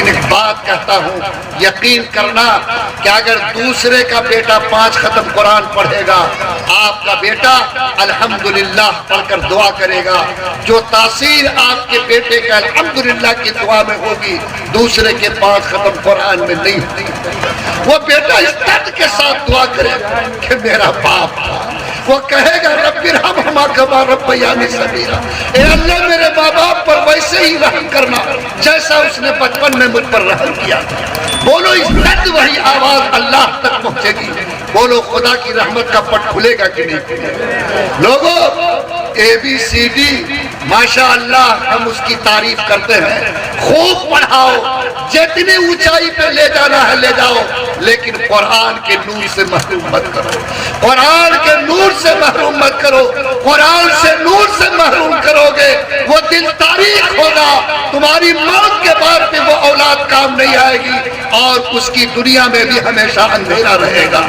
لیکن ایک بات کہتا ہوں، یقین کرنا کہ اگر دوسرے کا بیٹا 5 ختم قرآن پڑھے گا، آپ کا بیٹا الحمدللہ پڑھ کر دعا کرے گا، جو تاثیر آپ کے بیٹے کا الحمدللہ کی دعا میں ہوگی دوسرے کے 5 ختم قرآن میں نہیں ہوگی۔ وہ بیٹا اس درد کے ساتھ دعا کرے گا کہ میرا باپ تھا، وہ کہے گا رب ارحمہما کما ربیانی صغیرا، اے اللہ میرے ماں باپ پر ویسے ہی رحم کرنا جیسا اس نے بچپن میں مجھ پر رحم کیا تھا۔ بولو اس درد وہی آواز اللہ تک پہنچے گی، بولو خدا کی رحمت کا پٹ کھلے گا کہ نہیں کھلے گا؟ لوگوں ABCD ماشاءاللہ ہم اس کی تعریف کرتے ہیں، خوب پڑھاؤ، جتنی اونچائی پہ لے جانا ہے لے جاؤ، لیکن قرآن کے نور سے محروم مت کرو، قرآن کے نور سے محروم مت کرو۔ قرآن سے نور سے محروم کرو گے وہ دل تاریخ ہوگا، تمہاری موت کے بعد بھی وہ اولاد کام نہیں آئے گی، اور اس کی دنیا میں بھی ہمیشہ اندھیرا رہے گا۔